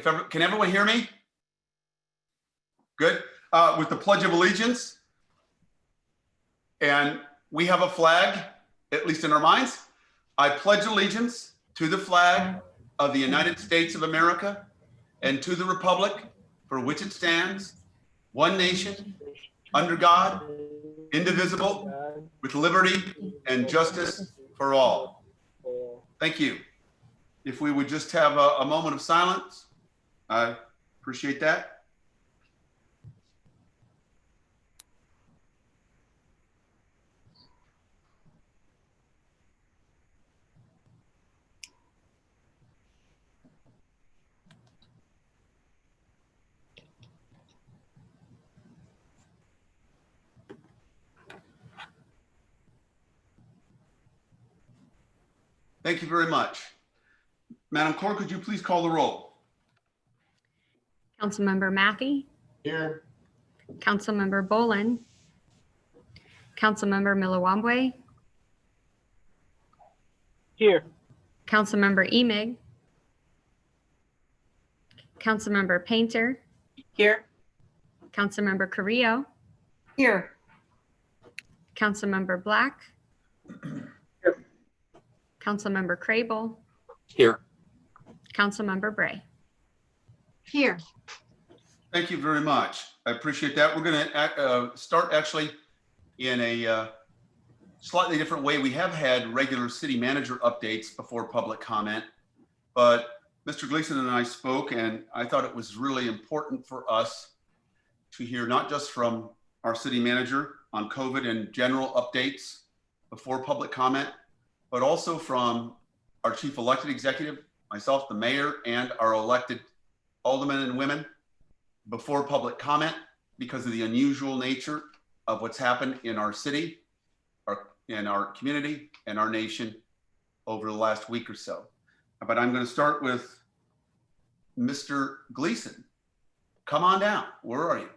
Can everyone hear me? Good. With the Pledge of Allegiance. And we have a flag, at least in our minds. I pledge allegiance to the flag of the United States of America and to the republic for which it stands, one nation, under God, indivisible, with liberty and justice for all. Thank you. If we would just have a moment of silence, I appreciate that. Thank you very much. Madam Clerk, could you please call the roll? Councilmember Mathey. Here. Councilmember Bolin. Councilmember Milawambwe. Here. Councilmember Emig. Councilmember Painter. Here. Councilmember Carrillo. Here. Councilmember Black. Here. Councilmember Crable. Here. Councilmember Bray. Here. Thank you very much. I appreciate that. We're going to start actually in a slightly different way. We have had regular city manager updates before public comment, but Mr. Gleason and I spoke, and I thought it was really important for us to hear not just from our city manager on COVID and general updates before public comment, but also from our chief elected executive, myself, the mayor, and our elected aldermen and women before public comment because of the unusual nature of what's happened in our city, in our community, and our nation over the last week or so. But I'm going to start with Mr. Gleason. Come on down. Where are you?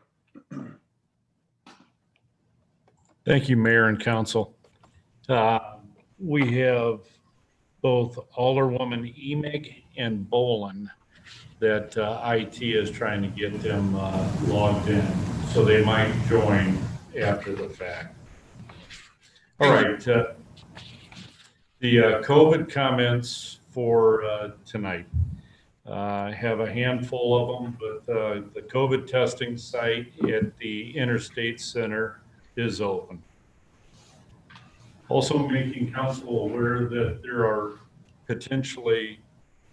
Thank you, Mayor and Council. We have both Alderwoman Emig and Bolin that IT is trying to get them logged in, so they might join after the fact. All right, the COVID comments for tonight. I have a handful of them, but the COVID testing site at the Interstate Center is open. Also making council aware that there are potentially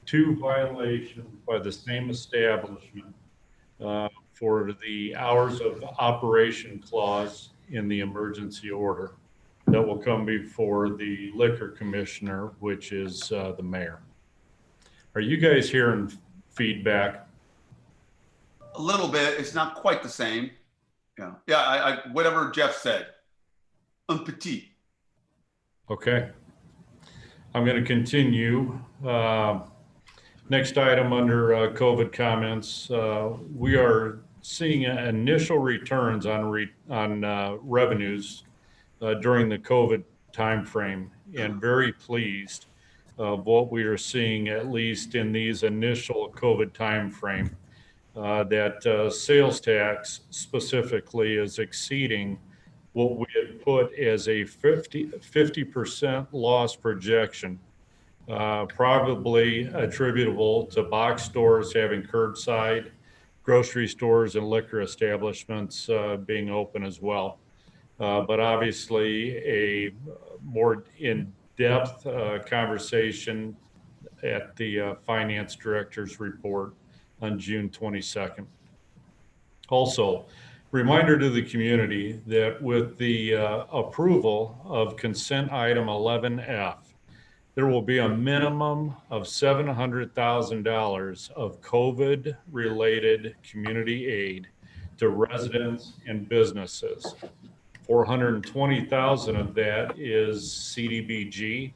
2 violations by the same establishment for the hours of operation clause in the emergency order that will come before the liquor commissioner, which is the mayor. Are you guys hearing feedback? A little bit. It's not quite the same. Yeah. I whatever Jeff said. Un petit. Okay. I'm going to continue. Next item under COVID comments. We are seeing initial returns on revenues during the COVID timeframe, and very pleased of what we are seeing, at least in these initial COVID timeframe, that sales tax specifically is exceeding what we had put as a 50% loss projection, probably attributable to box stores having curbside, grocery stores and liquor establishments being open as well. But obviously a more in-depth conversation at the finance director's report on June 22nd. Also, reminder to the community that with the approval of consent item 11F, there will be a minimum of $700,000 of COVID-related community aid to residents and businesses. $420,000 of that is CDBG,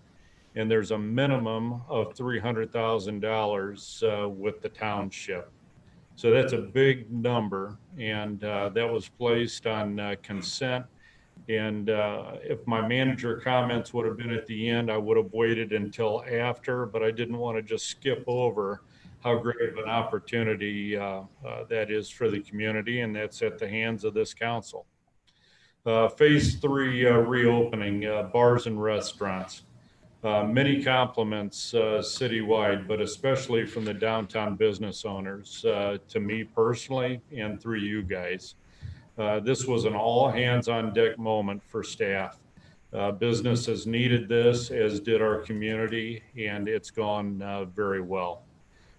and there's a minimum of $300,000 with the township. So that's a big number, and that was placed on consent. And if my manager comments would have been at the end, I would have waited until after, but I didn't want to just skip over how great of an opportunity that is for the community, and that's at the hands of this council. Phase 3 reopening, bars and restaurants. Many compliments citywide, but especially from the downtown business owners to me personally and through you guys. This was an all hands on deck moment for staff. Business has needed this, as did our community, and it's gone very well.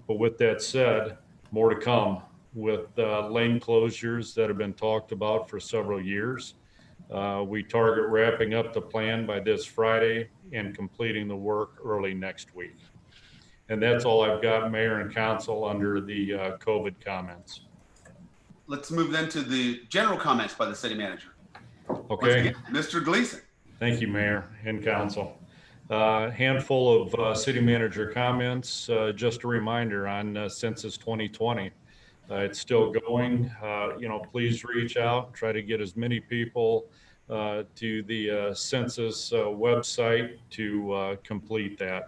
But with that said, more to come with lane closures that have been talked about for several years. We target wrapping up the plan by this Friday and completing the work early next week. And that's all I've got, Mayor and Council, under the COVID comments. Let's move then to the general comments by the city manager. Okay. Again, Mr. Gleason. Thank you, Mayor and Council. Handful of city manager comments. Just a reminder on Census 2020. It's still going. Please reach out, try to get as many people to the census website to complete that.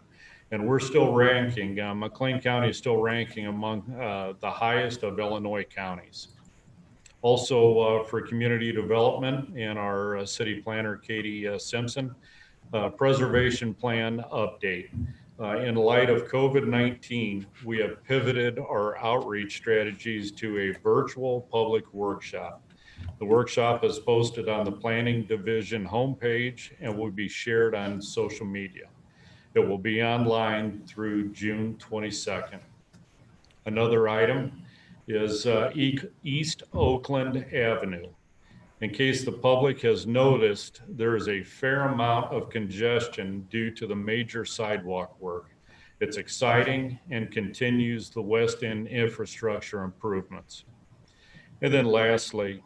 And we're still ranking, McLean County is still ranking among the highest of Illinois counties. Also for community development and our city planner, Katie Simpson, preservation plan update. In light of COVID-19, we have pivoted our outreach strategies to a virtual public workshop. The workshop is posted on the Planning Division homepage and will be shared on social media. It will be online through June 22nd. Another item is East Oakland Avenue. In case the public has noticed, there is a fair amount of congestion due to the major sidewalk work. It's exciting and continues the West End infrastructure improvements. And then lastly,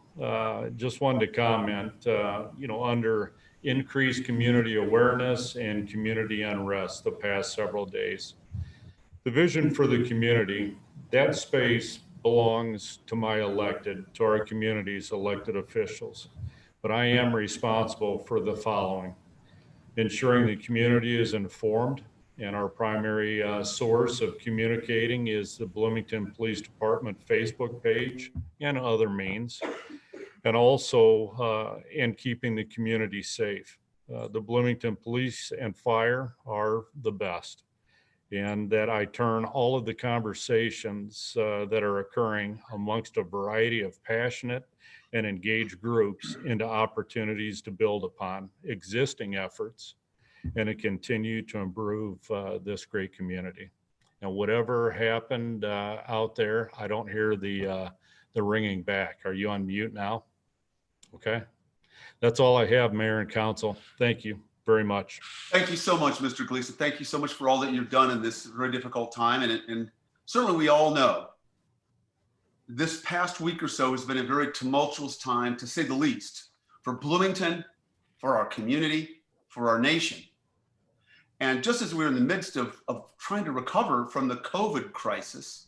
just wanted to comment, under increased community awareness and community unrest the past several days. The vision for the community, that space belongs to our community's elected officials. But I am responsible for the following: ensuring the community is informed, and our primary source of communicating is the Bloomington Police Department Facebook page and other means, and also in keeping the community safe. The Bloomington Police and Fire are the best, and that I turn all of the conversations that are occurring amongst a variety of passionate and engaged groups into opportunities to build upon existing efforts and to continue to improve this great community. And whatever happened out there, I don't hear the ringing back. Are you on mute now? Okay. That's all I have, Mayor and Council. Thank you very much. Thank you so much, Mr. Gleason. Thank you so much for all that you've done in this very difficult time. And certainly we all know this past week or so has been a very tumultuous time, to say the least, for Bloomington, for our community, for our nation. And just as we're in the midst of trying to recover from the COVID crisis,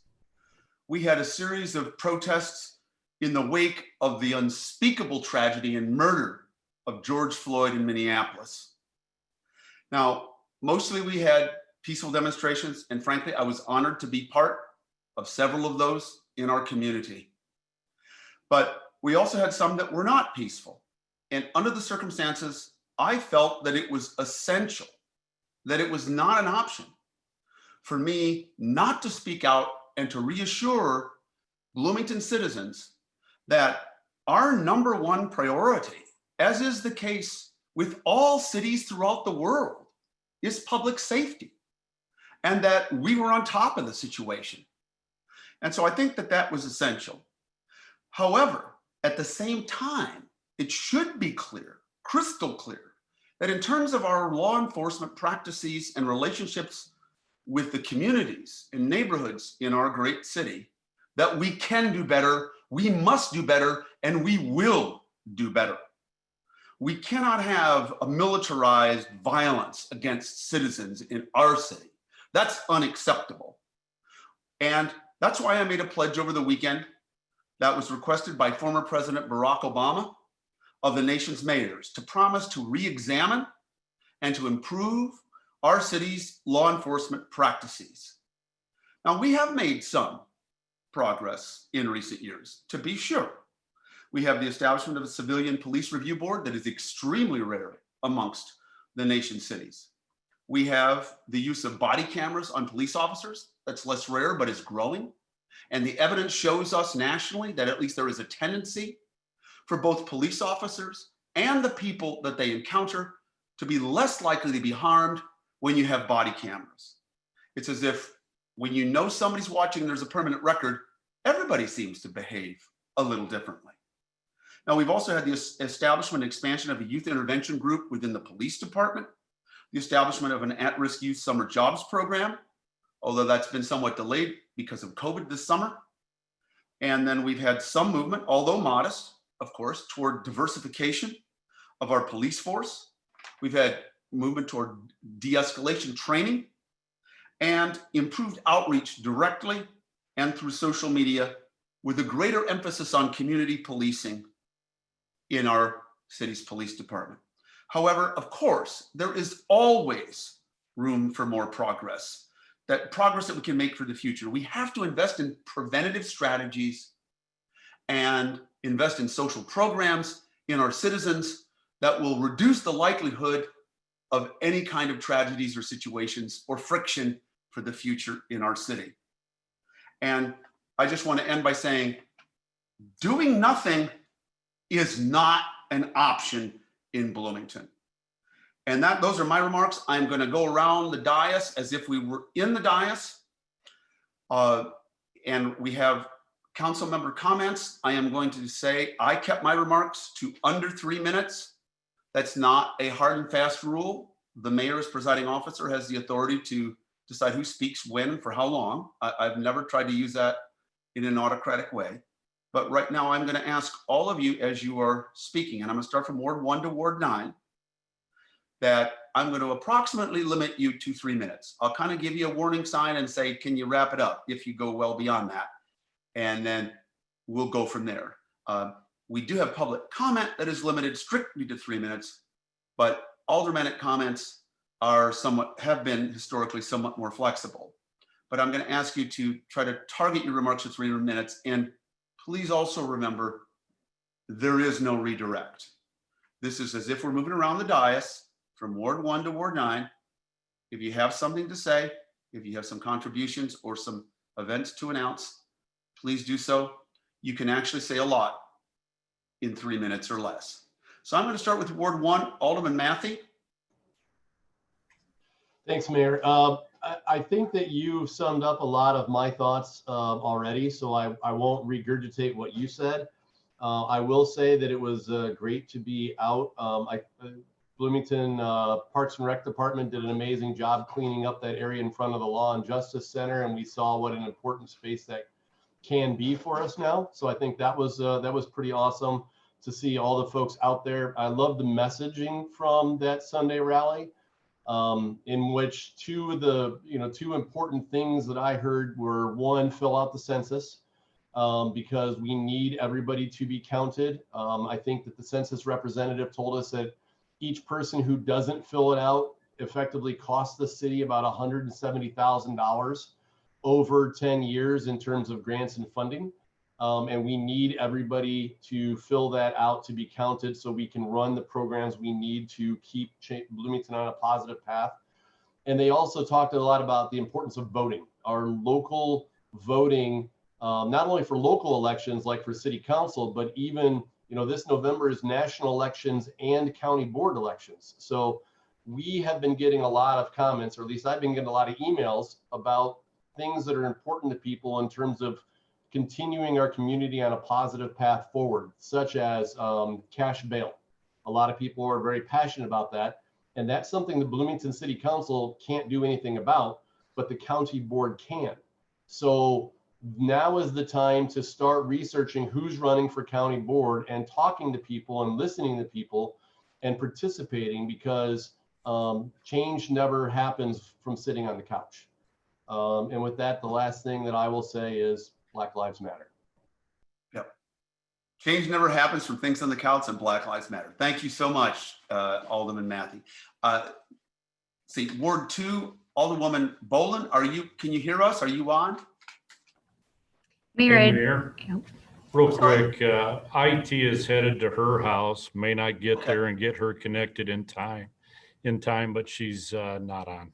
we had a series of protests in the wake of the unspeakable tragedy and murder of George Floyd in Minneapolis. Now, mostly we had peaceful demonstrations, and frankly, I was honored to be part of several of those in our community. But we also had some that were not peaceful. And under the circumstances, I felt that it was essential, that it was not an option for me not to speak out and to reassure Bloomington citizens that our number one priority, as is the case with all cities throughout the world, is public safety, and that we were on top of the situation. And so I think that that was essential. However, at the same time, it should be clear, crystal clear, that in terms of our law enforcement practices and relationships with the communities and neighborhoods in our great city, that we can do better, we must do better, and we will do better. We cannot have a militarized violence against citizens in our city. That's unacceptable. And that's why I made a pledge over the weekend that was requested by former President Barack Obama of the nation's mayors to promise to re-examine and to improve our city's law enforcement practices. Now, we have made some progress in recent years, to be sure. We have the establishment of a civilian police review board that is extremely rare amongst the nation's cities. We have the use of body cameras on police officers. That's less rare, but is growing. And the evidence shows us nationally that at least there is a tendency for both police officers and the people that they encounter to be less likely to be harmed when you have body cameras. It's as if when you know somebody's watching, there's a permanent record, everybody seems to behave a little differently. Now, we've also had the establishment and expansion of a youth intervention group within the police department, the establishment of an at-risk youth summer jobs program, although that's been somewhat delayed because of COVID this summer. And then we've had some movement, although modest, of course, toward diversification of our police force. We've had movement toward de-escalation training and improved outreach directly and through social media with a greater emphasis on community policing in our city's police department. However, of course, there is always room for more progress, that progress that we can make for the future. We have to invest in preventative strategies and invest in social programs in our citizens that will reduce the likelihood of any kind of tragedies or situations or friction for the future in our city. And I just want to end by saying, doing nothing is not an option in Bloomington. And those are my remarks. I'm going to go around the dais as if we were in the dais. And we have council member comments. I am going to say I kept my remarks to under 3 minutes. That's not a hard and fast rule. The mayor as presiding officer has the authority to decide who speaks when and for how long. I've never tried to use that in an autocratic way. But right now I'm going to ask all of you as you are speaking, and I'm going to start from Ward 1 to Ward 9, that I'm going to approximately limit you to 3 minutes. I'll kind of give you a warning sign and say, can you wrap it up if you go well beyond that? And then we'll go from there. We do have public comment that is limited strictly to 3 minutes, but aldermanic comments have been historically somewhat more flexible. But I'm going to ask you to try to target your remarks to 3 minutes. And please also remember, there is no redirect. This is as if we're moving around the dais from Ward 1 to Ward 9. If you have something to say, if you have some contributions or some events to announce, please do so. You can actually say a lot in 3 minutes or less. So I'm going to start with Ward 1, Alderman Matthey. Thanks, Mayor. I think that you summed up a lot of my thoughts already, so I won't regurgitate what you said. I will say that it was great to be out. Bloomington Parks and Rec Department did an amazing job cleaning up that area in front of the Law and Justice Center, and we saw what an important space that can be for us now. So I think that was pretty awesome to see all the folks out there. I love the messaging from that Sunday rally, in which two important things that I heard were, one, fill out the census, because we need everybody to be counted. I think that the census representative told us that each person who doesn't fill it out effectively costs the city about $170,000 over 10 years in terms of grants and funding. And we need everybody to fill that out to be counted so we can run the programs we need to keep Bloomington on a positive path. And they also talked a lot about the importance of voting. Our local voting, not only for local elections like for city council, but even, this November is national elections and county board elections. So we have been getting a lot of comments, or at least I've been getting a lot of emails about things that are important to people in terms of continuing our community on a positive path forward, such as cash bail. A lot of people are very passionate about that. And that's something the Bloomington City Council can't do anything about, but the county board can. So now is the time to start researching who's running for county board and talking to people and listening to people and participating, because change never happens from sitting on the couch. And with that, the last thing that I will say is Black Lives Matter. Yep. Change never happens from things on the couch, and Black Lives Matter. Thank you so much, Alderman Matthey. See, Ward 2, Alderwoman Bolin, can you hear us? Are you on? Mayor, Hey, Ed- Mayor, Yep. real quick, IT is headed to her house, may not get Okay. there and get her connected in time, but she's not on.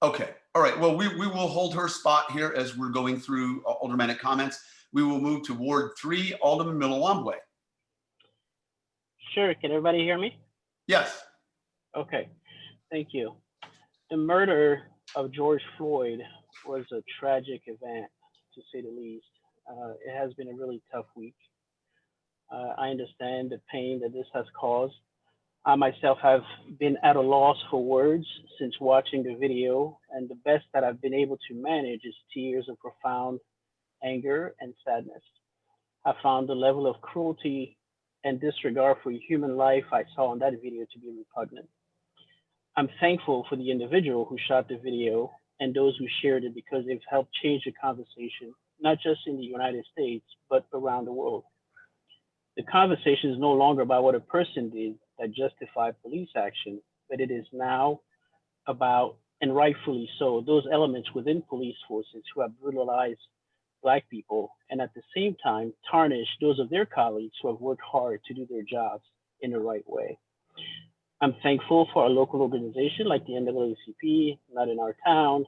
Okay, all right. Well, we will hold her spot here as we're going through aldermanic comments. We will move to Ward 3, Alderman Mililambwe. Sure. Can everybody hear me? Yes. Okay. Thank you. The murder of George Floyd was a tragic event, to say the least. It has been a really tough week. I understand the pain that this has caused. I myself have been at a loss for words since watching the video, and the best that I've been able to manage is tears of profound anger and sadness. I found the level of cruelty and disregard for human life I saw in that video to be repugnant. I'm thankful for the individual who shot the video and those who shared it, because they've helped change the conversation, not just in the United States, but around the world. The conversation is no longer about what a person did that justified police action, but it is now about, and rightfully so, those elements within police forces who have brutalized Black people, and at the same time tarnish those of their colleagues who have worked hard to do their jobs in the right way. I'm thankful for our local organization like the NAACP, Not in Our Town,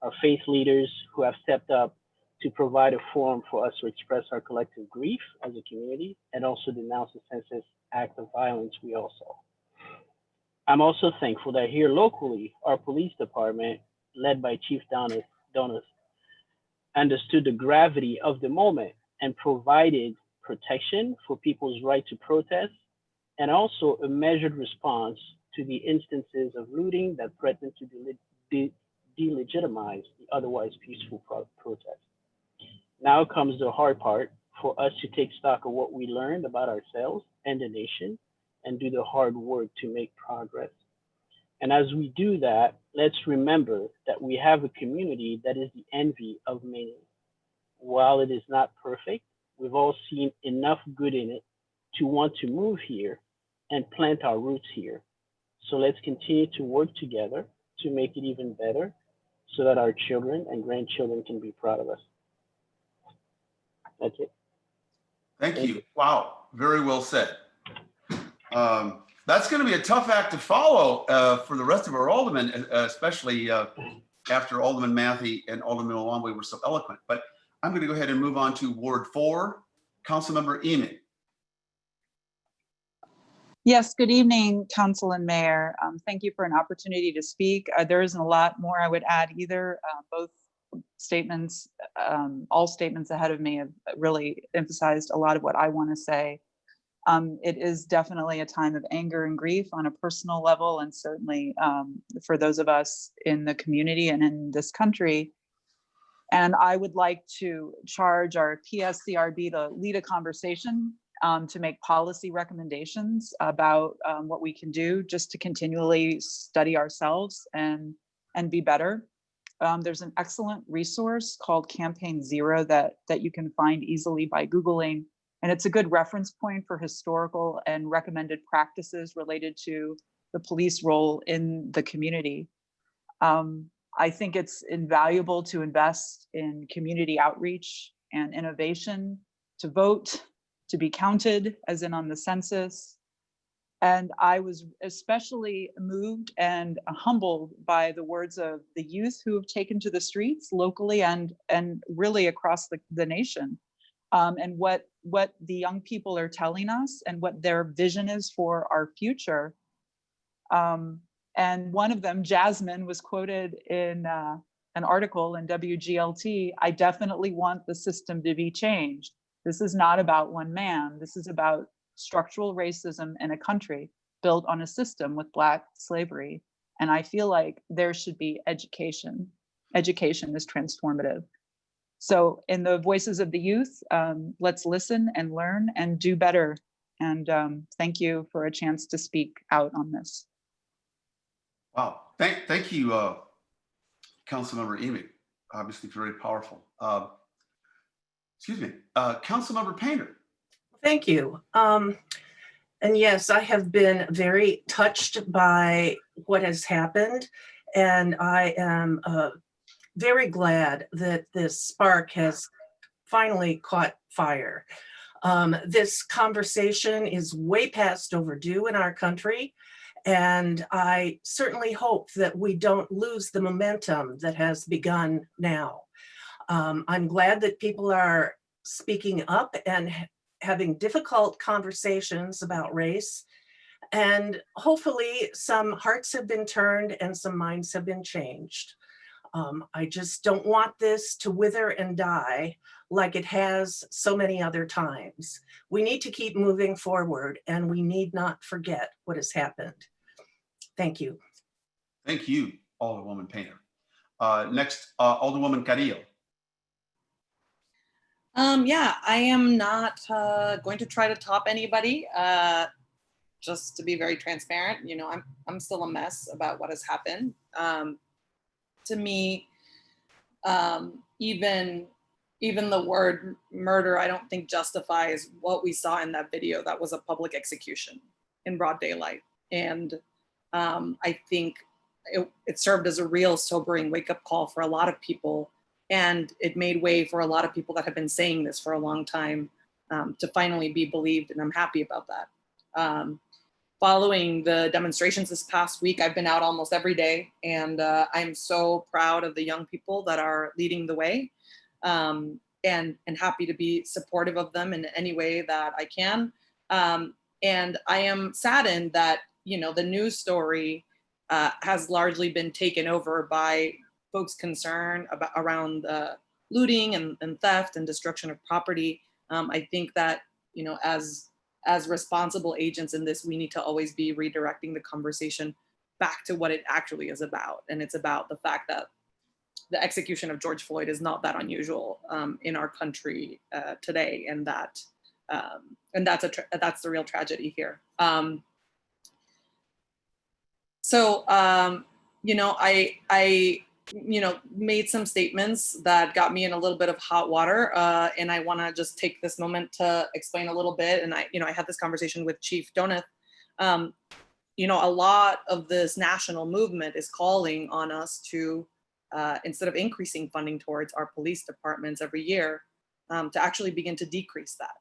our faith leaders who have stepped up to provide a forum for us to express our collective grief as a community and also denounce the senseless act of violence we all saw. I'm also thankful that here locally, our police department, led by Chief Donis, understood the gravity of the moment and provided protection for people's right to protest, and also a measured response to the instances of looting that threatened to delegitimize the otherwise peaceful protest. Now comes the hard part, for us to take stock of what we learned about ourselves and the nation and do the hard work to make progress. And as we do that, let's remember that we have a community that is the envy of many. While it is not perfect, we've all seen enough good in it to want to move here and plant our roots here. So let's continue to work together to make it even better so that our children and grandchildren can be proud of us. That's it. Thank you. Wow, very well said. That's going to be a tough act to follow for the rest of our aldermen, especially after Alderman Matthey and Alderman Mililambwe were so eloquent. But I'm going to go ahead and move on to Ward 4, Councilmember Emi. Yes, good evening, Council and Mayor. Thank you for an opportunity to speak. There isn't a lot more I would add either. Both statements, all statements ahead of me have really emphasized a lot of what I want to say. It is definitely a time of anger and grief on a personal level, and certainly for those of us in the community and in this country. And I would like to charge our PSCRB to lead a conversation to make policy recommendations about what we can do just to continually study ourselves and be better. There's an excellent resource called Campaign Zero that you can find easily by Googling. And it's a good reference point for historical and recommended practices related to the police role in the community. I think it's invaluable to invest in community outreach and innovation, to vote, to be counted, as in on the census. And I was especially moved and humbled by the words of the youth who have taken to the streets locally and really across the nation. And what the young people are telling us and what their vision is for our future. And one of them, Jasmine, was quoted in an article in WGLT, "I definitely want the system to be changed. This is not about one man. This is about structural racism in a country built on a system with Black slavery. And I feel like there should be education. Education is transformative." So in the voices of the youth, let's listen and learn and do better. And thank you for a chance to speak out on this. Wow, thank you, Councilmember Emi. Obviously very powerful. Excuse me, Councilmember Painter. Thank you. And yes, I have been very touched by what has happened. And I am very glad that this spark has finally caught fire. This conversation is way past overdue in our country. And I certainly hope that we don't lose the momentum that has begun now. I'm glad that people are speaking up and having difficult conversations about race. And hopefully some hearts have been turned and some minds have been changed. I just don't want this to wither and die like it has so many other times. We need to keep moving forward and we need not forget what has happened. Thank you. Thank you, Alderwoman Painter. Next, Alderwoman Carrillo. Yeah, I am not going to try to top anybody. Just to be very transparent, you know, I'm still a mess about what has happened. To me, even the word murder, I don't think justifies what we saw in that video. That was a public execution in broad daylight, and I think it served as a real sobering wake-up call for a lot of people, and it made way for a lot of people that have been saying this for a long time to finally be believed, and I'm happy about that. Following the demonstrations this past week, I've been out almost every day, and I'm so proud of the young people that are leading the way, and happy to be supportive of them in any way that I can. And I am saddened that, you know, the news story has largely been taken over by folks concerned around looting and theft and destruction of property. I think that, you know, as responsible agents in this, we need to always be redirecting the conversation back to what it actually is about. And it's about the fact that the execution of George Floyd is not that unusual in our country today, and that's the real tragedy here. You know, I made some statements that got me in a little bit of hot water, and I want to just take this moment to explain a little bit. And I had this conversation with Chief Donath. You know, a lot of this national movement is calling on us to, instead of increasing funding towards our police departments every year, to actually begin to decrease that.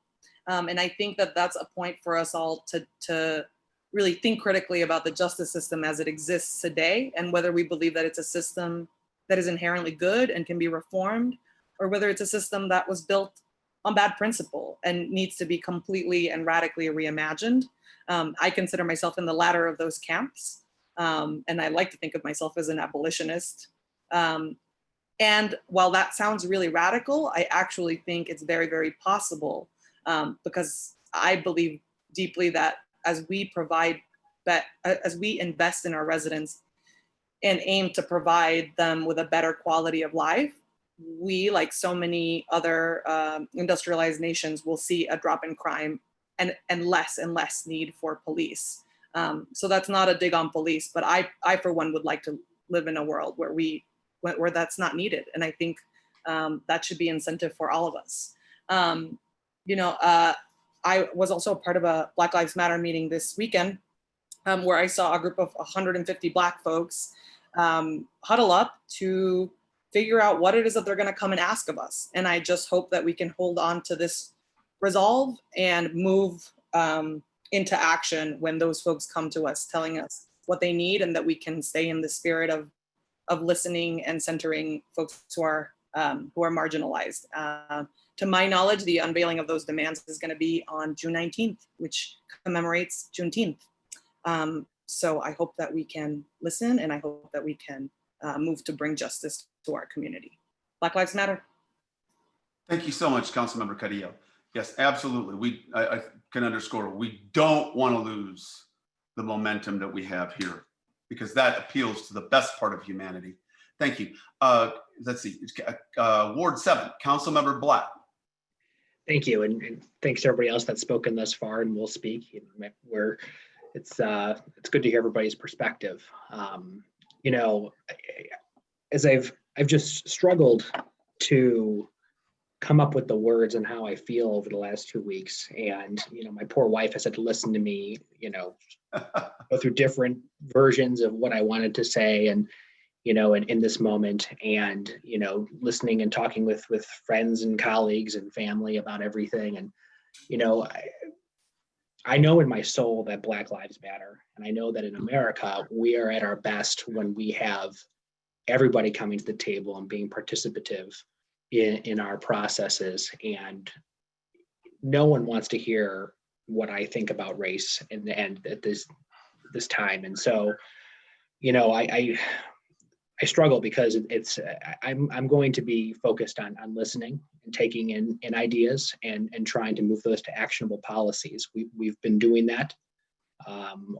And I think that that's a point for us all to really think critically about the justice system as it exists today, and whether we believe that it's a system that is inherently good and can be reformed, or whether it's a system that was built on bad principle and needs to be completely and radically reimagined. I consider myself in the latter of those camps, and I like to think of myself as an abolitionist. And while that sounds really radical, I actually think it's very, very possible, because I believe deeply that as we invest in our residents and aim to provide them with a better quality of life, we, like so many other industrialized nations, will see a drop in crime and less need for police. So that's not a dig on police, but I for one would like to live in a world where that's not needed. And I think that should be incentive for all of us. I was also part of a Black Lives Matter meeting this weekend, where I saw a group of 150 Black folks huddle up to figure out what it is that they're going to come and ask of us. And I just hope that we can hold on to this resolve and move into action when those folks come to us telling us what they need, and that we can stay in the spirit of listening and centering folks who are marginalized. To my knowledge, the unveiling of those demands is going to be on June 19th, which commemorates Juneteenth. So I hope that we can listen, and I hope that we can move to bring justice to our community. Black Lives Matter. Thank you so much, Councilmember Carrillo. Yes, absolutely. I can underscore, we don't want to lose the momentum that we have here, because that appeals to the best part of humanity. Thank you. Let's see, Ward 7, Councilmember Black. Thank you, and thanks to everybody else that's spoken thus far and will speak. It's good to hear everybody's perspective. As I've just struggled to come up with the words and how I feel over the last 2 weeks, and my poor wife has had to listen to me, go through different versions of what I wanted to say, and in this moment, and, listening and talking with friends and colleagues and family about everything. And, I know in my soul that Black Lives Matter. And I know that in America, we are at our best when we have everybody coming to the table and being participative in our processes. And no one wants to hear what I think about race and at this time. And so, I struggle because I'm going to be focused on listening and taking in ideas and trying to move those to actionable policies. We've been doing that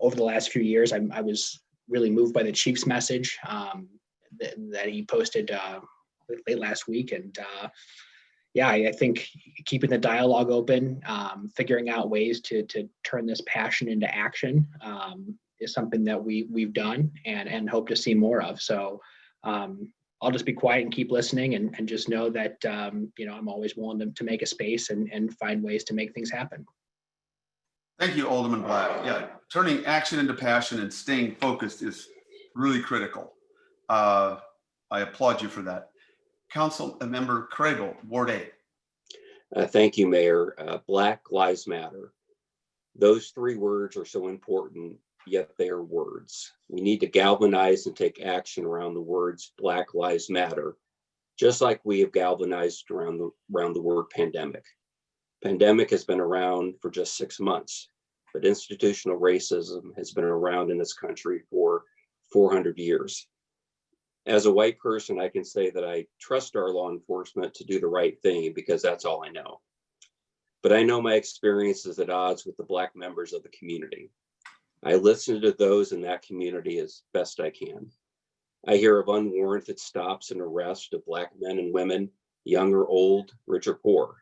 over the last few years. I was really moved by the chief's message that he posted late last week. And I think keeping the dialogue open, figuring out ways to turn this passion into action is something that we've done and hope to see more of. So I'll just be quiet and keep listening and just know that, I'm always willing to make a space and find ways to make things happen. Thank you, Alderman Black. Yeah, turning action into passion and staying focused is really critical. I applaud you for that. Council Member Cragel, Ward 8. Thank you, Mayor. Black Lives Matter. Those three words are so important, yet they are words. We need to galvanize and take action around the words Black Lives Matter, just like we have galvanized around the word pandemic. Pandemic has been around for just 6 months, but institutional racism has been around in this country for 400 years. As a white person, I can say that I trust our law enforcement to do the right thing because that's all I know. But I know my experience is at odds with the Black members of the community. I listen to those in that community as best I can. I hear of unwarranted stops and arrests of Black men and women, young or old, rich or poor.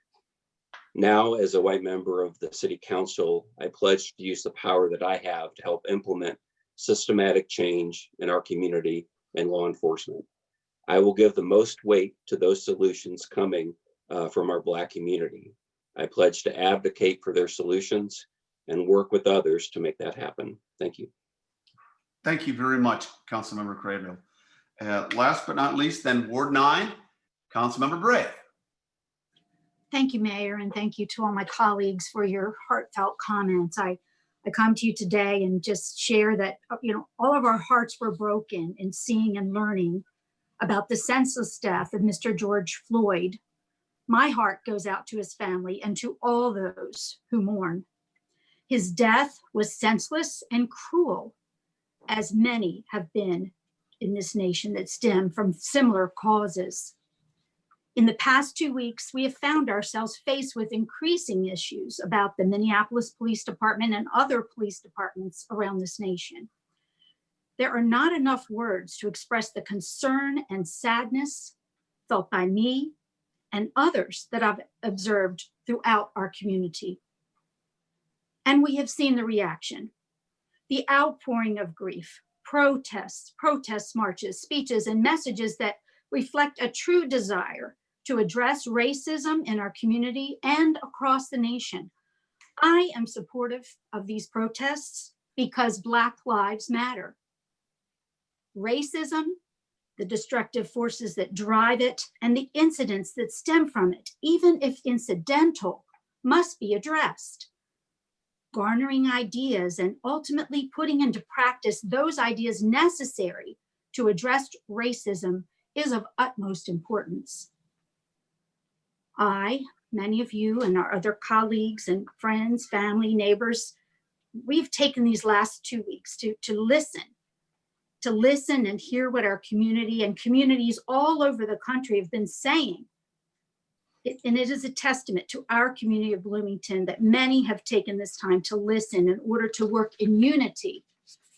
Now, as a white member of the City Council, I pledge to use the power that I have to help implement systematic change in our community and law enforcement. I will give the most weight to those solutions coming from our Black community. I pledge to advocate for their solutions and work with others to make that happen. Thank you. Thank you very much, Councilmember Cragel. Last but not least, then Ward 9, Councilmember Bray. Thank you, Mayor, and thank you to all my colleagues for your heartfelt comments. I come to you today and just share that, all of our hearts were broken in seeing and learning about the senseless death of Mr. George Floyd. My heart goes out to his family and to all those who mourn. His death was senseless and cruel, as many have been in this nation that stem from similar causes. In the past 2 weeks, we have found ourselves faced with increasing issues about the Minneapolis Police Department and other police departments around this nation. There are not enough words to express the concern and sadness felt by me and others that I've observed throughout our community. And we have seen the reaction, the outpouring of grief, protests, protest marches, speeches, and messages that reflect a true desire to address racism in our community and across the nation. I am supportive of these protests because Black lives matter. Racism, the destructive forces that drive it, and the incidents that stem from it, even if incidental, must be addressed. Garnering ideas and ultimately putting into practice those ideas necessary to address racism is of utmost importance. Many of you and our other colleagues and friends, family, neighbors, we've taken these last 2 weeks to listen and hear what our community and communities all over the country have been saying. And it is a testament to our community of Bloomington that many have taken this time to listen in order to work in unity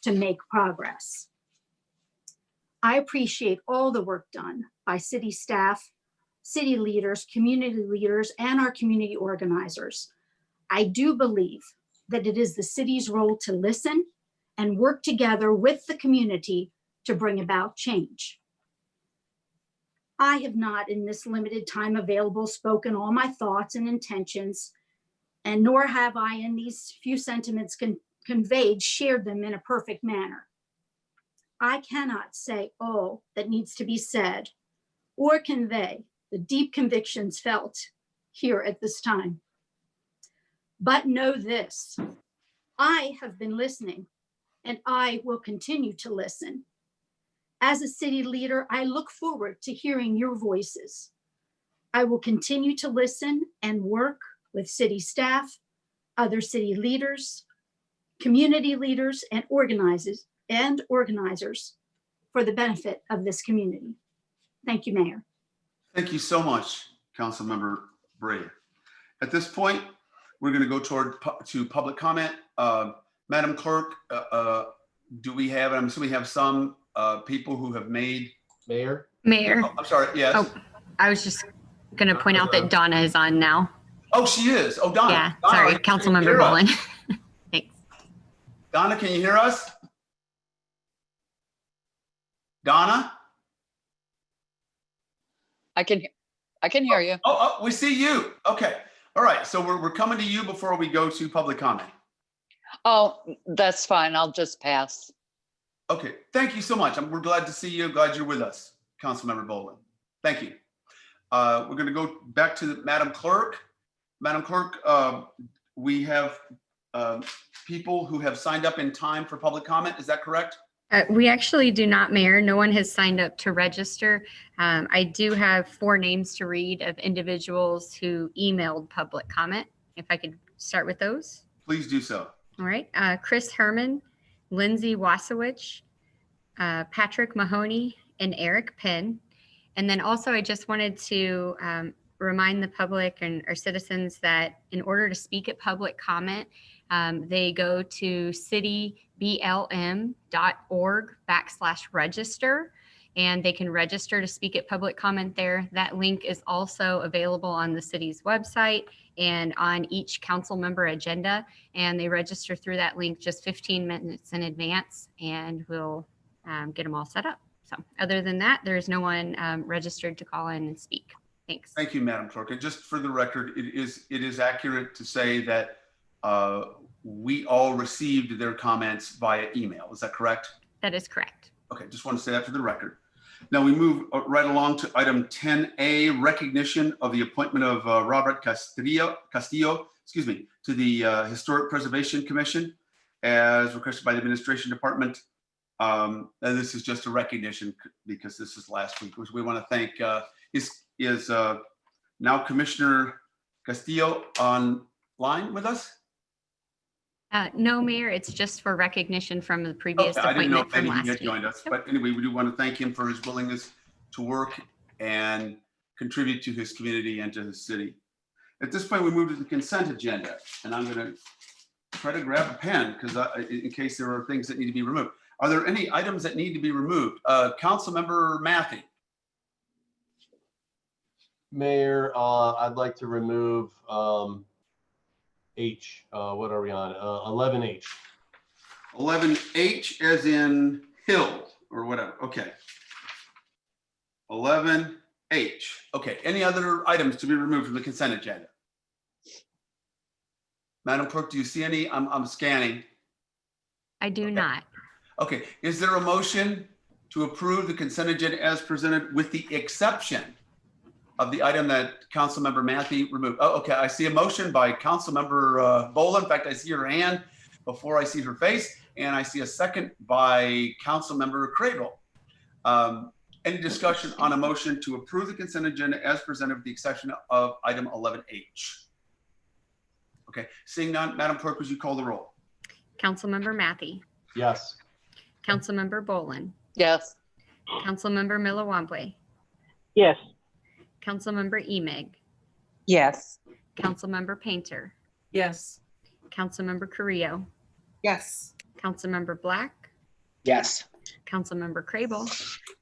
to make progress. I appreciate all the work done by city staff, city leaders, community leaders, and our community organizers. I do believe that it is the city's role to listen and work together with the community to bring about change. I have not, in this limited time available, spoken all my thoughts and intentions, and nor have I, in these few sentiments conveyed, shared them in a perfect manner. I cannot say all that needs to be said or convey the deep convictions felt here at this time. But know this, I have been listening and I will continue to listen. As a city leader, I look forward to hearing your voices. I will continue to listen and work with city staff, other city leaders, community leaders, and organizers for the benefit of this community. Thank you, Mayor. Thank you so much, Councilmember Bray. At this point, we're going to go to public comment. Madam Clerk, do we have, I'm assuming we have some people who have made. Mayor? Mayor. Oh, I'm sorry, yes. Oh, I was just going to point out that Donna is on now. Oh, she is. Oh, Donna. Yeah, Donna, sorry, can you Councilmember hear us? Bolin. Thanks. Donna, can you hear us? Donna? I can hear you. Oh, we see you. Okay. All right. So we're coming to you before we go to public comment. Oh, that's fine. I'll just pass. Okay. Thank you so much. We're glad to see you. Glad you're with us, Councilmember Bolin. Thank you. We're going to go back to Madam Clerk. Madam Clerk, we have people who have signed up in time for public comment. Is that correct? We actually do not, Mayor. No one has signed up to register. I do have 4 names to read of individuals who emailed public comment. If I could start with those. Please do so. All right. Chris Herman, Lindsay Wasowich, Patrick Mahoney, and Eric Penn. And then also I just wanted to remind the public and our citizens that in order to speak at public comment, they go to cityblm.org/register, and they can register to speak at public comment there. That link is also available on the city's website and on each council member agenda. And they register through that link just 15 minutes in advance, and we'll get them all set up. So other than that, there's no one registered to call in and speak. Thanks. Thank you, Madam Clerk. And just for the record, it is accurate to say that we all received their comments via email. Is that correct? That is correct. Okay, just want to say that for the record. Now we move right along to item 10A, recognition of the appointment of Robert Castillo, to the Historic Preservation Commission as requested by the Administration Department. And this is just a recognition because this is last week, which we want to thank. Is now Commissioner Castillo online with us? No, Mayor, it's just for recognition from the previous I didn't know appointment if from maybe he last had joined week. us, but anyway, we do want to thank him for his willingness to work and contribute to his community and to his city. At this point, we move to the consent agenda, and I'm going to try to grab a pen because in case there are things that need to be removed. Are there any items that need to be removed? Councilmember Matthew. Mayor, I'd like to remove H. What are we on? 11H. 11H as in hill or whatever. Okay. 11H. Okay. Any other items to be removed from the consent agenda? Madam Clerk, do you see any? I'm scanning. I do not. Okay. Is there a motion to approve the consent agenda as presented with the exception of the item that Councilmember Matthew removed? Oh, okay. I see a motion by Councilmember Bolin. In fact, I see her hand before I see her face, and I see a second by Councilmember Cradle. Any discussion on a motion to approve the consent agenda as presented with the exception of item 11H? Okay. Seeing none, Madam Clerk, would you call the roll? Councilmember Matthew, Yes. Councilmember Bolin, Yes. Councilmember Milawamble, Yes. Councilmember Emig, Yes. Councilmember Painter, Yes. Councilmember Carrillo, Yes. Councilmember Black, Yes. Councilmember Crable,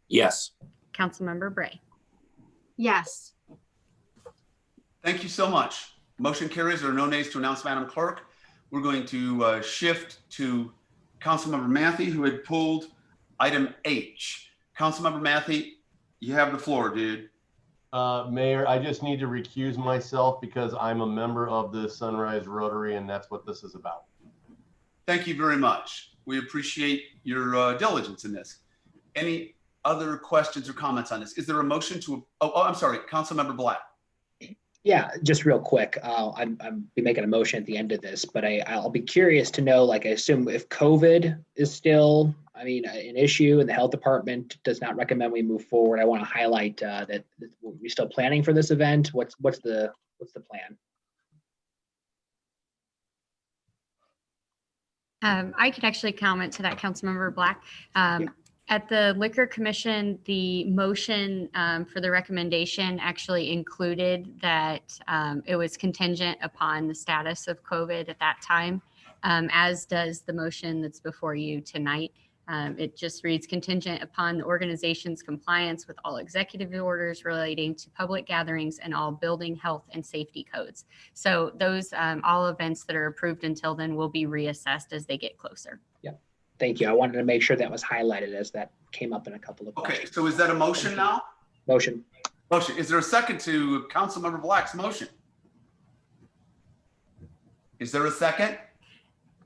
Yes. Councilmember Bray. Yes. Thank you so much. Motion carries. There are no nays to announce, Madam Clerk. We're going to shift to Councilmember Matthew, who had pulled item H. Councilmember Matthew, you have the floor, dude. Mayor, I just need to recuse myself because I'm a member of the Sunrise Rotary, and that's what this is about. Thank you very much. We appreciate your diligence in this. Any other questions or comments on this? Is there a motion to, I'm sorry, Councilmember Black. Yeah, just real quick. I'm be making a motion at the end of this, but I'll be curious to know, like, I assume if COVID is still, an issue and the health department does not recommend we move forward, I want to highlight that we're still planning for this event. What's the plan? I could actually comment to that, Councilmember Black. At the Liquor Commission, the motion for the recommendation actually included that it was contingent upon the status of COVID at that time, as does the motion that's before you tonight. It just reads contingent upon the organization's compliance with all executive orders relating to public gatherings and all building health and safety codes. So those all events that are approved until then will be reassessed as they get closer. Yeah, thank you. I wanted to make sure that was highlighted as that came up in a couple of questions. Okay, so is that a motion now? Motion. Motion. Is there a second to Councilmember Black's motion? Is there a second?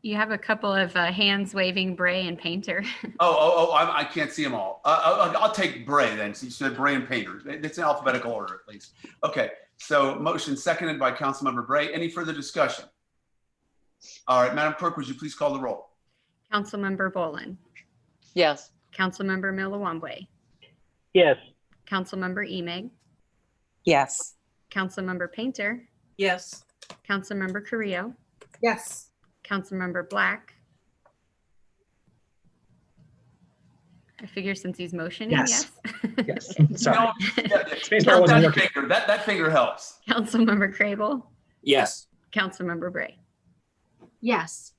You have a couple of hands waving, Bray and Painter. I can't see them all. I'll take Bray then. So you said Bray and Painter. It's in alphabetical order at least. Okay, so motion seconded by Councilmember Bray. Any further discussion? All right, Madam Clerk, would you please call the roll? Councilmember Bolin. Yes. Councilmember Milawambwe. Yes. Councilmember Emig. Yes. Councilmember Painter. Yes. Councilmember Carrillo. Yes. Councilmember Black. I figure since he's motioning, Yes. yes. Yes. Sorry. No, Spacebar wasn't working. that finger helps. Councilmember Crable. Yes. Councilmember Bray. Yes.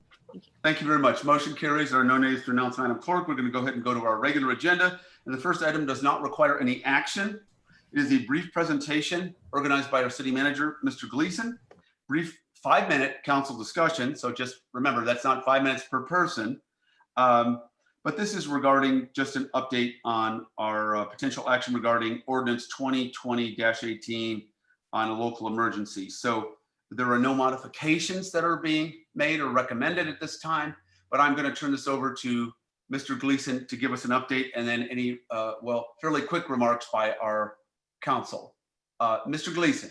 Thank you very much. Motion carries. There are no nays to announce, Madam Clerk. We're going to go ahead and go to our regular agenda. And the first item does not require any action. It is a brief presentation organized by our city manager, Mr. Gleason. Brief 5-minute council discussion. So just remember, that's not 5 minutes per person. But this is regarding just an update on our potential action regarding ordinance 2020-18 on a local emergency. So there are no modifications that are being made or recommended at this time, but I'm going to turn this over to Mr. Gleason to give us an update and then any, fairly quick remarks by our council. Mr. Gleason.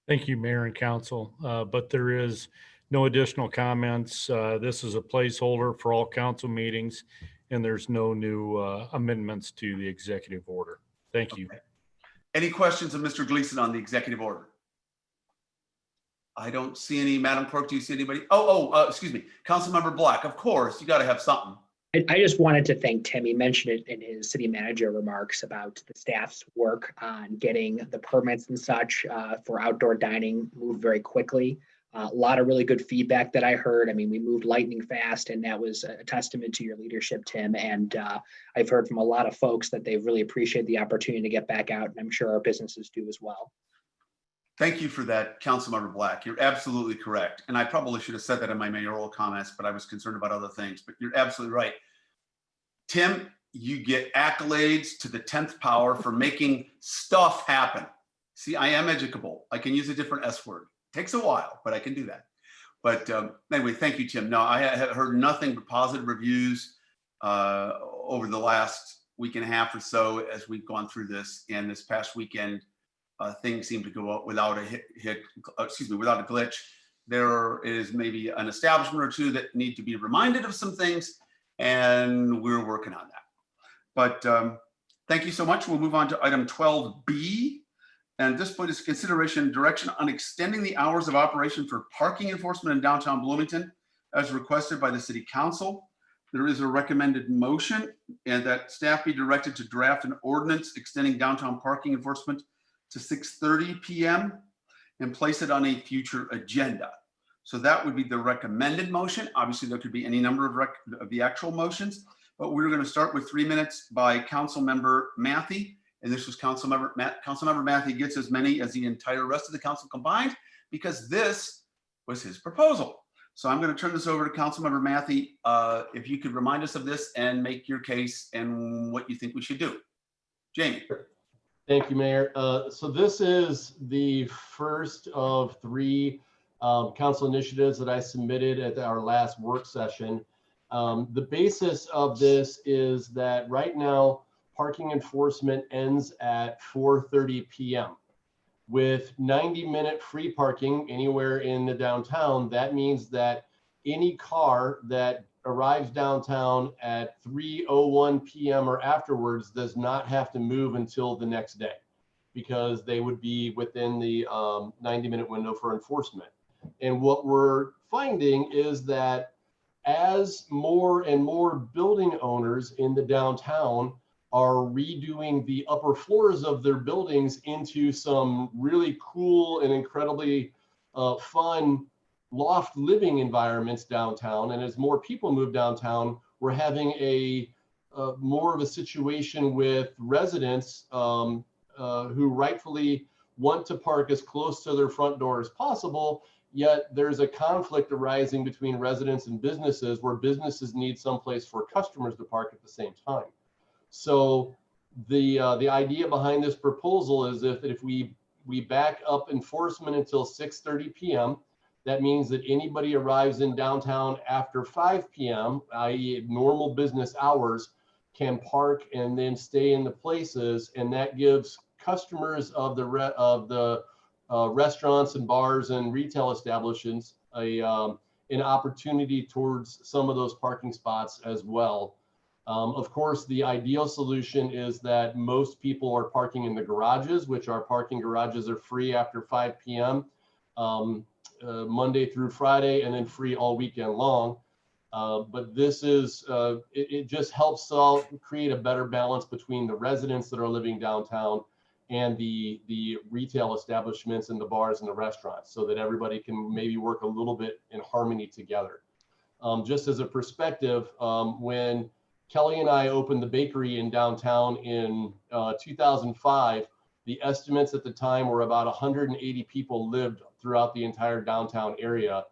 Thank you, Mayor and Council. But there is no additional comments. This is a placeholder for all council meetings, and there's no new amendments to the executive order. Thank you. Okay. Any questions of Mr. Gleason on the executive order? I don't see any. Madam Clerk, do you see anybody? Excuse me. Councilmember Black, of course, you got to have something. I just wanted to thank Tim. He mentioned it in his city manager remarks about the staff's work on getting the permits and such for outdoor dining moved very quickly. A lot of really good feedback that I heard. We moved lightning fast, and that was a testament to your leadership, Tim. And I've heard from a lot of folks that they really appreciate the opportunity to get back out, and I'm sure our businesses do as well. Thank you for that, Councilmember Black. You're absolutely correct. And I probably should have said that in my mayoral comments, but I was concerned about other things. But you're absolutely right. Tim, you get accolades to the 10th power for making stuff happen. See, I am educable. I can use a different S word. Takes a while, but I can do that. But anyway, thank you, Tim. No, I have heard nothing but positive reviews over the last week and a half or so as we've gone through this. And this past weekend, things seem to go up without without a glitch. There is maybe an establishment or two that need to be reminded of some things, and we're working on that. But thank you so much. We'll move on to item 12B. And this point is consideration and direction on extending the hours of operation for parking enforcement in downtown Bloomington as requested by the City Council. There is a recommended motion and that staff be directed to draft an ordinance extending downtown parking enforcement to 6:30 p.m. and place it on a future agenda. So that would be the recommended motion. Obviously, there could be any number of the actual motions, but we're going to start with 3 minutes by Councilmember Matthey. And this was Councilmember Matthey gets as many as the entire rest of the council combined because this was his proposal. So I'm going to turn this over to Councilmember Matthey. If you could remind us of this and make your case and what you think we should do. Jamie. Thank you, Mayor. So this is the first of 3 council initiatives that I submitted at our last work session. The basis of this is that right now, parking enforcement ends at 4:30 p.m. With 90-minute free parking anywhere in the downtown, that means that any car that arrives downtown at 3:01 p.m. or afterwards does not have to move until the next day, because they would be within the 90-minute window for enforcement. And what we're finding is that as more and more building owners in the downtown are redoing the upper floors of their buildings into some really cool and incredibly fun loft living environments downtown, and as more people move downtown, we're having a more of a situation with residents who rightfully want to park as close to their front door as possible, yet there's a conflict arising between residents and businesses where businesses need someplace for customers to park at the same time. So the idea behind this proposal is if we back up enforcement until 6:30 p.m., that means that anybody arrives in downtown after 5 p.m., i.e. normal business hours, can park and then stay in the places, and that gives customers of the restaurants and bars and retail establishments an opportunity towards some of those parking spots as well. Of course, the ideal solution is that most people are parking in the garages, which our parking garages are free after 5 p.m. Monday through Friday, and then free all weekend long. But this is, it just helps create a better balance between the residents that are living downtown and the retail establishments and the bars and the restaurants, so that everybody can maybe work a little bit in harmony together. Just as a perspective, when Kelly and I opened the bakery in downtown in 2005, the estimates at the time were about 180 people lived throughout the entire downtown area.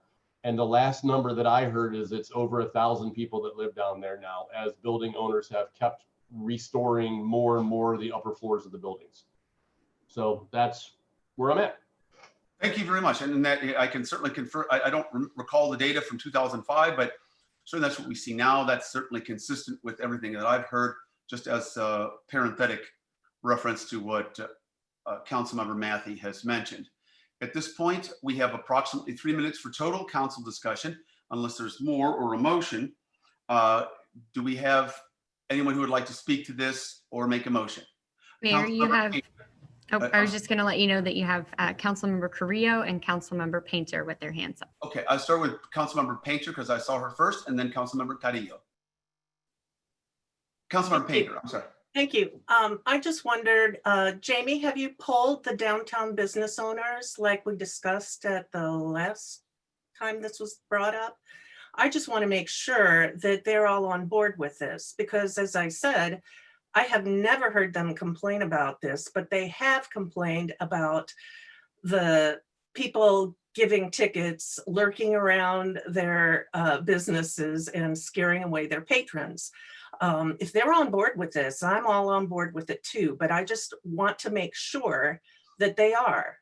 And the last number that I heard is it's over 1,000 people that live down there now, as building owners have kept restoring more and more of the upper floors of the buildings. So that's where I'm at. Thank you very much. And that I can certainly confirm. I don't recall the data from 2005, but certainly that's what we see now. That's certainly consistent with everything that I've heard, just as a parenthetic reference to what Councilmember Matthey has mentioned. At this point, we have approximately 3 minutes for total council discussion, unless there's more or a motion. Do we have anyone who would like to speak to this or make a motion? Mayor, you Councilmember have, Painter. I was just going to let you know that you have Councilmember Carrillo and Councilmember Painter with their hands up. Okay, I'll start with Councilmember Painter because I saw her first, and then Councilmember Carrillo. Councilmember Painter, I'm sorry. Thank you. I just wondered, Jamie, have you polled the downtown business owners like we discussed at the last time this was brought up? I just want to make sure that they're all on board with this, because as I said, I have never heard them complain about this, but they have complained about the people giving tickets, lurking around their businesses and scaring away their patrons. If they're on board with this, I'm all on board with it too, but I just want to make sure that they are.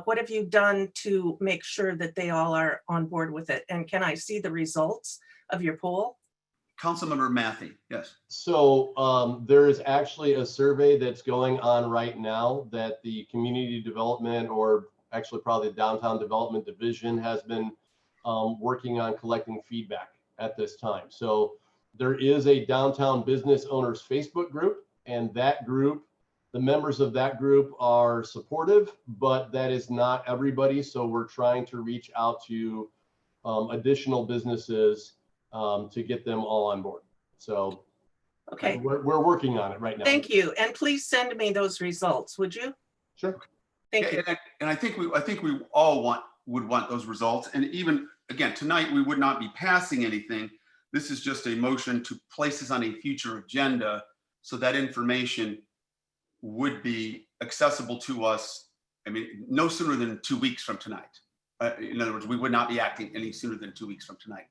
What have you done to make sure that they all are on board with it? And can I see the results of your poll? Councilmember Matthey, yes. So there is actually a survey that's going on right now that the community development, or actually probably the downtown development division, has been working on collecting feedback at this time. So there is a downtown business owners Facebook group, and that group, the members of that group are supportive, but that is not everybody. So we're trying to reach out to additional businesses to get them all on board. So okay, we're working on it right now. Thank you. And please send me those results, would you? Sure. Thank you. And I think we all would want those results. And even again, tonight, we would not be passing anything. This is just a motion to place this on a future agenda, so that information would be accessible to us. I mean, no sooner than 2 weeks from tonight. In other words, we would not be acting any sooner than 2 weeks from tonight.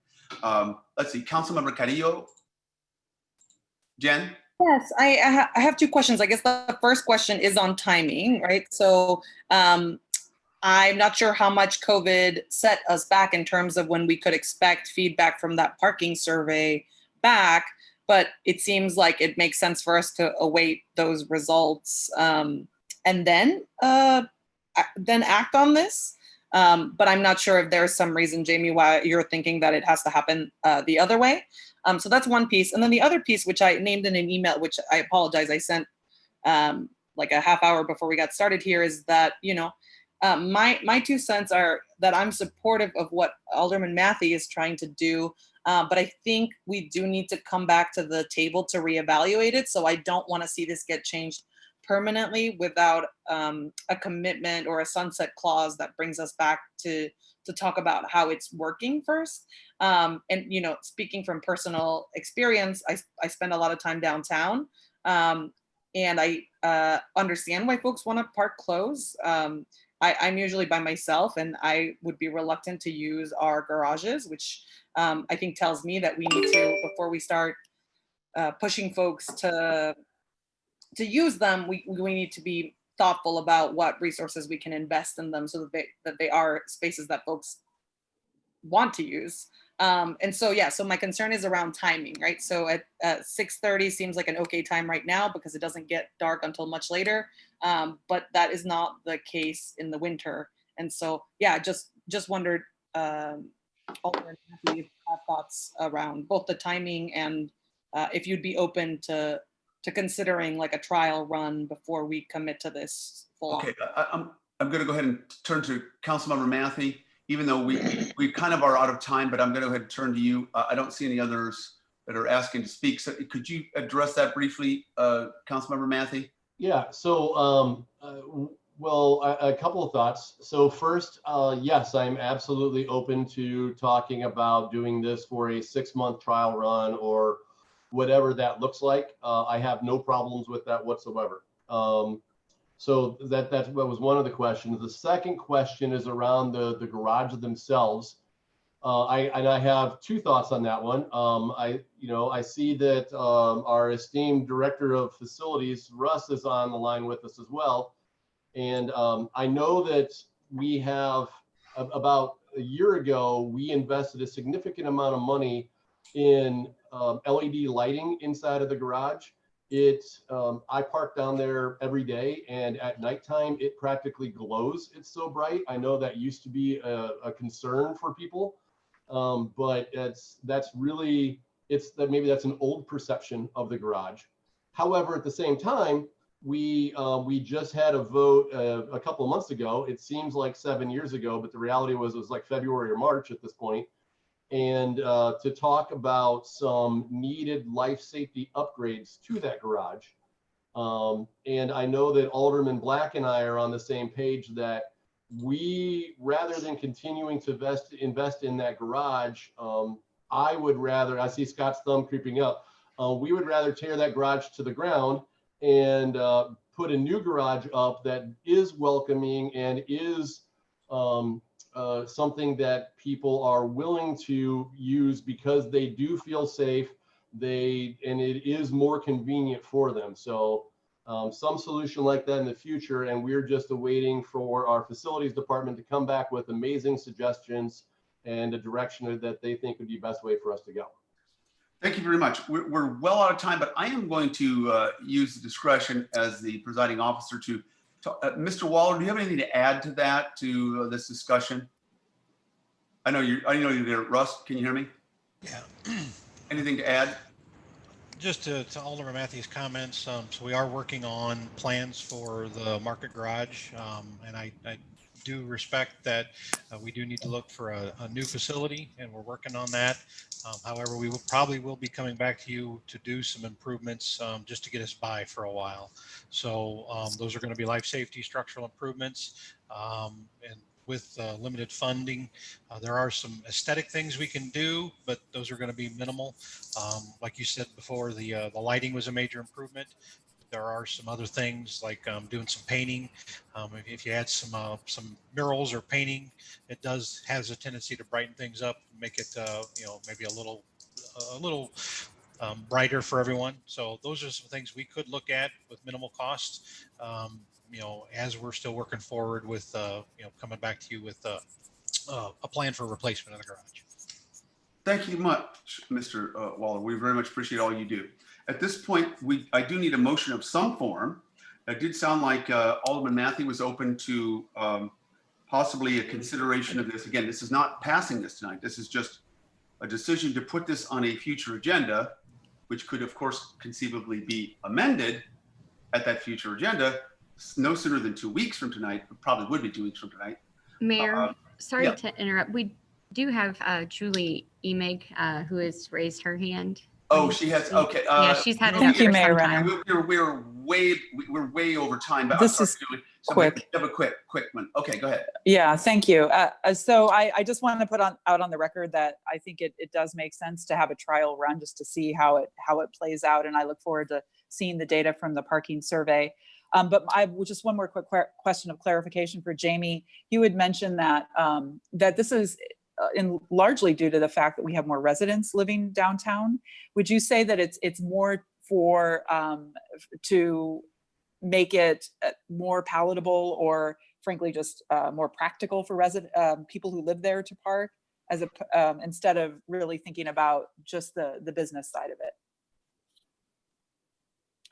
Let's see, Councilmember Carrillo. Jen? Yes, I have two questions. I guess the first question is on timing, right? So I'm not sure how much COVID set us back in terms of when we could expect feedback from that parking survey back, but it seems like it makes sense for us to await those results and then act on this. But I'm not sure if there's some reason, Jamie, why you're thinking that it has to happen the other way. So that's one piece. And then the other piece, which I named in an email, which I apologize, I sent like a half hour before we got started here, is that, my 2 cents are that I'm supportive of what Alderman Matthey is trying to do. But I think we do need to come back to the table to reevaluate it. So I don't want to see this get changed permanently without a commitment or a sunset clause that brings us back to talk about how it's working first. And, speaking from personal experience, I spend a lot of time downtown. And I understand why folks want to park close. I'm usually by myself, and I would be reluctant to use our garages, which I think tells me that we need to, before we start pushing folks to use them, we need to be thoughtful about what resources we can invest in them so that they are spaces that folks want to use. And so, so my concern is around timing, right? So at 6:30 seems like an okay time right now because it doesn't get dark until much later. But that is not the case in the winter. And so, just wondered, Alderman Matthey, if you have thoughts around both the timing and if you'd be open to considering like a trial run before we commit to this full on. Okay, I'm going to go ahead and turn to Councilmember Matthey, even though we kind of are out of time, but I'm going to go ahead and turn to you. I don't see any others that are asking to speak. So could you address that briefly, Councilmember Matthey? Yeah, so, a couple of thoughts. So first, yes, I'm absolutely open to talking about doing this for a 6-month trial run or whatever that looks like. I have no problems with that whatsoever. So that was one of the questions. The second question is around the garage themselves. I have 2 thoughts on that one. I see that our esteemed director of facilities, Russ, is on the line with us as well. And I know that we have about a year ago, we invested a significant amount of money in LED lighting inside of the garage. I park down there every day, and at nighttime, it practically glows. It's so bright. I know that used to be a concern for people. But maybe that's an old perception of the garage. However, at the same time, we just had a vote a couple of months ago. It seems like 7 years ago, but the reality was it was like February or March at this point. And to talk about some needed life safety upgrades to that garage. And I know that Alderman Black and I are on the same page that we, rather than continuing to invest in that garage, I see Scott's thumb creeping up. We would rather tear that garage to the ground and put a new garage up that is welcoming and is something that people are willing to use because they do feel safe, and it is more convenient for them. So some solution like that in the future, and we're just awaiting for our facilities department to come back with amazing suggestions and a direction that they think would be best way for us to go. Thank you very much. We're well out of time, but I am going to use the discretion as the presiding officer to Mr. Waller, do you have anything to add to that, to this discussion? I know you're there. Russ, can you hear me? Yeah. Anything to add? Just to Alderman Matthey's comments, so we are working on plans for the market garage, and I do respect that we do need to look for a new facility, and we're working on that. However, we will be coming back to you to do some improvements just to get us by for a while. So those are going to be life safety structural improvements, and with limited funding, there are some aesthetic things we can do, but those are going to be minimal. Like you said before, the lighting was a major improvement. There are some other things like doing some painting. If you add some murals or painting, it has a tendency to brighten things up, make it maybe a little brighter for everyone. So those are some things we could look at with minimal cost. as we're still working forward with, coming back to you with a plan for replacement of the garage. Thank you much, Mr. Waller. We very much appreciate all you do. At this point, I do need a motion of some form. It did sound like Alderman Matthew was open to possibly a consideration of this. Again, this is not passing this tonight. This is just a decision to put this on a future agenda, which could, of course, conceivably be amended at that future agenda no sooner than 2 weeks from tonight. It probably would be 2 weeks from tonight. Mayor, sorry yeah. to interrupt. We do have Julie Emig, who has raised her hand. Oh, she has. Okay. Yeah, she's had it Thank up you, for Mayor some time. Renner. We're way over time, but This I'm is sorry, Julie. So quick. we have a quick one. Okay, go ahead. Yeah, thank you. So I just want to put out on the record that I think it does make sense to have a trial run just to see how it plays out. And I look forward to seeing the data from the parking survey. But I just one more quick question of clarification for Jamie. You had mentioned that that this is largely due to the fact that we have more residents living downtown. Would you say that it's more for to make it more palatable, or frankly just more practical for people who live there to park, instead of really thinking about just the business side of it?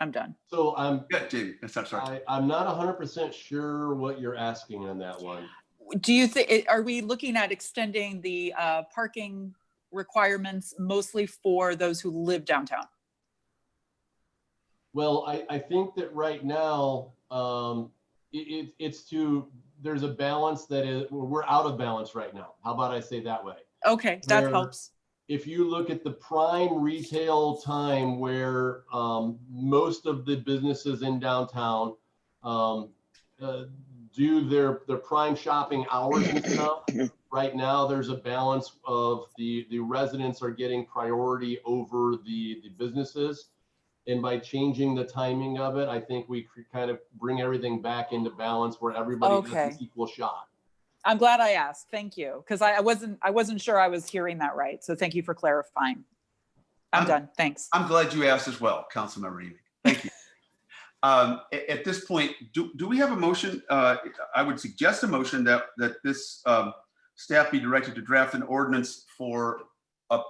I'm done. So I'm Jamie. Sorry. I'm not 100% sure what you're asking on that one. Do you think, are we looking at extending the parking requirements mostly for those who live downtown? Well, I think that right now there's a balance we're out of balance right now. How about I say that way? Okay, that helps. If you look at the prime retail time where most of the businesses in downtown do their prime shopping hours and stuff, right now there's a balance of the residents are getting priority over the businesses. And by changing the timing of it, I think we kind of bring everything back into balance where everybody gets an equal shot. I'm glad I asked. Thank you. Because I wasn't sure I was hearing that right. So thank you for clarifying. I'm done. Thanks. I'm glad you asked as well, Councilmember Eby. Thank you. At this point, do we have a motion? I would suggest a motion that this staff be directed to draft an ordinance for a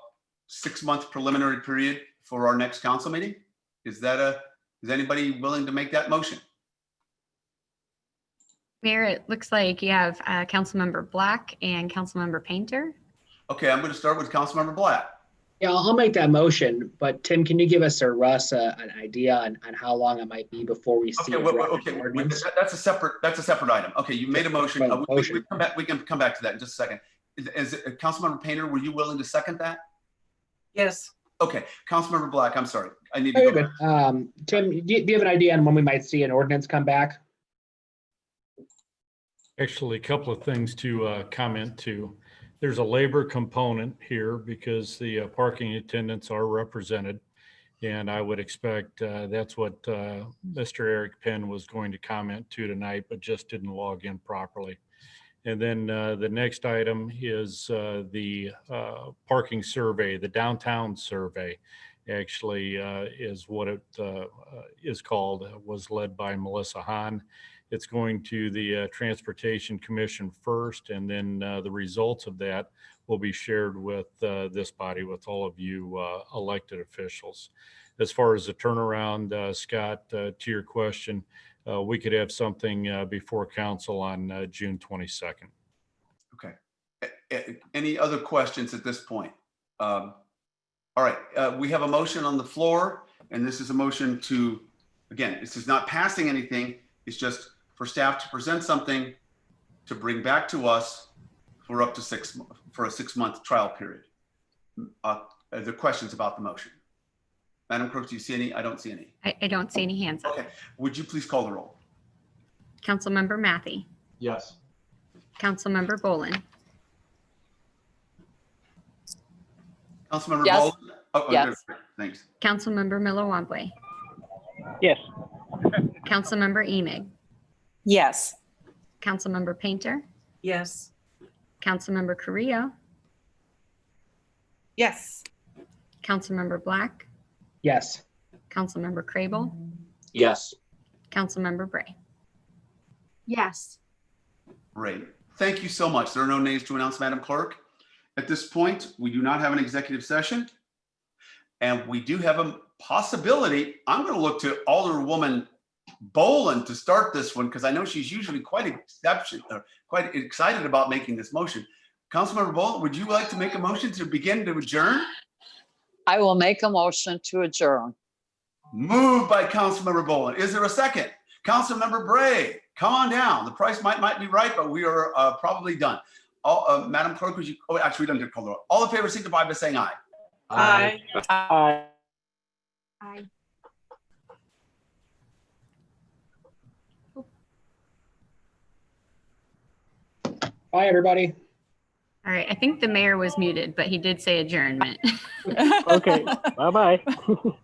6-month preliminary period for our next council meeting. Is anybody willing to make that motion? Mayor, it looks like you have Councilmember Black and Councilmember Painter. Okay, I'm going to start with Councilmember Black. Yeah, I'll make that motion, but Tim, can you give us or Russ an idea on how long it might be before we see ordinance? That's a separate item. Okay, you made a motion. We can come back to that in just a second. Is Councilmember Painter, were you willing to second that? Yes. Okay, Councilmember Black, I'm sorry. I need to go back. Tim, do you have an idea on when we might see an ordinance come back? Actually, a couple of things to comment to. There's a labor component here because the parking attendants are represented. And I would expect that's what Mr. Eric Penn was going to comment to tonight, but just didn't log in properly. And then the next item is the parking survey. The downtown survey actually is what it is called. It was led by Melissa Hahn. It's going to the Transportation Commission first, and then the results of that will be shared with this body, with all of you elected officials. As far as the turnaround, Scott, to your question, we could have something before council on June 22nd. Okay. Any other questions at this point? All right, we have a motion on the floor, and this is a motion to, again, this is not passing anything. It's just for staff to present something to bring back to us for up to a 6-month trial period. Are there questions about the motion? Madam Clerk, do you see any? I don't see any. I don't see any hands up. Okay, would you please call the roll? Councilmember Matthey. Yes. Councilmember Bolin. Councilmember Yes. Bolin? Oh, Yes. Thanks. Councilmember Miller-Wambwe. Yes. Councilmember Emig. Yes. Councilmember Painter. Yes. Councilmember Carrillo. Yes. Councilmember Black. Yes. Councilmember Crable. Yes. Councilmember Bray. Yes. Great. Thank you so much. There are no names to announce, Madam Clerk. At this point, we do not have an executive session. And we do have a possibility. I'm going to look to Alderwoman Boland to start this one because I know she's usually quite excited about making this motion. Councilmember Boland, would you like to make a motion to begin to adjourn? I will make a motion to adjourn. Moved by Councilmember Boland. Is there a second? Councilmember Bray, come on down. The price might be right, but we are probably done. Madam Clerk, would you? Oh, actually, we don't have to call the roll. All in favor, signify by saying aye. Aye. Aye. I. Bye, everybody. All right, I think the mayor was muted, but he did say adjournment. Okay, bye-bye.